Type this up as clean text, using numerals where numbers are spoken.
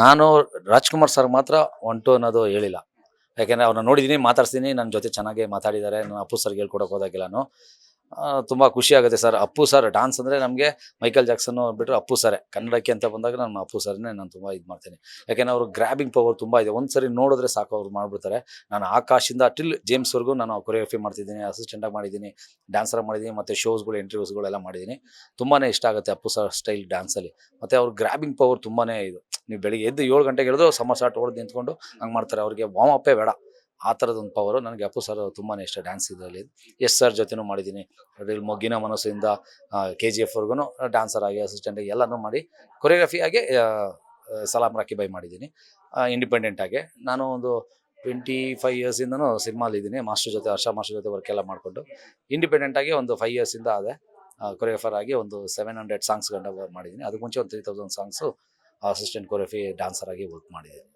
ನಾನು ರಾಜ್‌ಕುಮಾರ್ ಸರ್ ಮಾತ್ರ 1, 2 ಅನ್ನೋದು ಹೇಳಿಲ್ಲ. ಯಾಕೆಂದ್ರೆ ಅವ್ರನ್ನ ನೋಡಿದೀನಿ, ಮಾತಾಡ್ಸಿದೀನಿ, ನನ್ನ ಜೊತೆ ಚೆನ್ನಾಗೇ ಮಾತಾಡಿದ್ದಾರೆ. ನಾನು ಅಪ್ಪು ಸರ್‌ಗೆ ಹೇಳ್ಕೊಡಕ್ಕೆ ಹೋದಾಗೆಲ್ಲಾನು. ತುಂಬಾ ಖುಷಿ ಆಗುತ್ತೆ ಸರ್. ಅಪ್ಪು ಸರ್ ಡಾನ್ಸ್ ಅಂದ್ರೆ ನಮಗೆ ಮೈಕಲ್ ಜಾಕ್ಸನ್ ಬಿಟ್ರೆ ಅಪ್ಪು ಸರೇ. ಕನ್ನಡಕ್ಕೆ ಅಂತ ಬಂದಾಗ ನಾನು ಅಪ್ಪು ಸರ್‌ನೇ ನಾನು ತುಂಬಾ ಇದು ಮಾಡ್ತೀನಿ. ಯಾಕೆಂದ್ರೆ ಅವ್ರ ಗ್ರಾಬಿಂಗ್ ಪವರ್ ತುಂಬಾ ಇದೆ. ಒಂದ್ಸರಿ ನೋಡಿದ್ರೆ ಸಾಕು ಅವ್ರು ಮಾಡ್ಬಿಡ್ತಾರೆ. ನಾನು ಆಕಾಶಿಂದ ಟಿಲ್ ಜೇಮ್ಸ್‌ವರೆಗೂ ನಾನು ಕೊರಿಯೋಗ್ರಫಿ ಮಾಡ್ತಿದ್ದೀನಿ, ಅಸಿಸ್ಟೆಂಟ್ ಆಗಿ ಮಾಡಿದ್ದೀನಿ, ಡ್ಯಾನ್ಸರ್ ಮಾಡಿದ್ದೀನಿ, ಮತ್ತೆ ಶೋಸ್‌ಗಳು, ಇಂಟರ್ವ್ಯೂಸ್‌ಗಳೆಲ್ಲ ಮಾಡಿದ್ದೀನಿ. ತುಂಬಾನೇ ಇಷ್ಟ ಆಗುತ್ತೆ ಅಪ್ಪು ಸರ್ ಸ್ಟೈಲ್ ಡ್ಯಾನ್ಸಲ್ಲಿ. ಮತ್ತೆ ಅವ್ರ ಗ್ರಾಬಿಂಗ್ ಪವರ್ ತುಂಬಾನೇ ಇದು. ನೀವು ಬೆಳಿಗ್ಗೆ ಎದ್ದು 7 ಗಂಟೆಗೆ ಎಳೆದು ಸಮರ್ಸಾಟ್ ಹೊಡೆದು ನಿಂತ್ಕೊಂಡು ಹಂಗೆ ಮಾಡ್ತಾರೆ. ಅವ್ರಿಗೆ ವಾರ್ಮ್ ಅಪ್ಪೇ ಬೇಡ. ಆ ಥರದೊಂದು ಪವರು ನನಗೆ ಅಪ್ಪು ಸರ್ ತುಂಬಾನೇ ಇಷ್ಟ ಡ್ಯಾನ್ಸ್ ಇದರಲ್ಲಿ. ಎಸ್ ಸರ್ ಜೊತೆನೂ ಮಾಡಿದ್ದೀನಿ. ಅದ್ರಲ್ಲಿ ಮೊಗ್ಗಿನ ಮನಸ್ಸಿಂದ KGF ವರ್ಗೂನು ಡ್ಯಾನ್ಸರ್ ಆಗಿ, ಅಸಿಸ್ಟೆಂಟ್ ಆಗಿ ಎಲ್ಲಾನು ಮಾಡಿ ಕೊರಿಯೋಗ್ರಫಿ ಆಗಿ ಸಲಾಂ ರಾಕಿ ಬಾಯ್ ಮಾಡಿದ್ದೀನಿ. ಇಂಡಿಪೆಂಡೆಂಟ್ ಆಗಿ ನಾನು ಒಂದು 25 ಇಯರ್ಸಿಂದನೂ ಸಿನಿಮಾಲಿದ್ದೀನಿ. ಮಾಸ್ಟರ್ ಜೊತೆ, ಹರ್ಷ ಮಾಸ್ಟರ್ ಜೊತೆ ವರ್ಕ್ ಎಲ್ಲ ಮಾಡಿಕೊಂಡು ಇಂಡಿಪೆಂಡೆಂಟ್ ಆಗಿ ಒಂದು 5 ಇಯರ್ಸಿಂದ ಆದೆ. ಕೊರಿಯೋಗ್ರಾಫರ್ ಆಗಿ ಒಂದು 700 ಸಾಂಗ್ಸ್ ಗಂಟ ಮಾಡಿದ್ದೀನಿ. ಅದಕ್ಕೆ ಮುಂಚೆ ಒಂದು 3000 ಸಾಂಗ್ಸು ಅಸಿಸ್ಟೆಂಟ್ ಕೊರಿಯೋಗ್ರಫಿ ಡ್ಯಾನ್ಸರ್ ಆಗಿ ವರ್ಕ್ ಮಾಡಿದ್ದೀನಿ.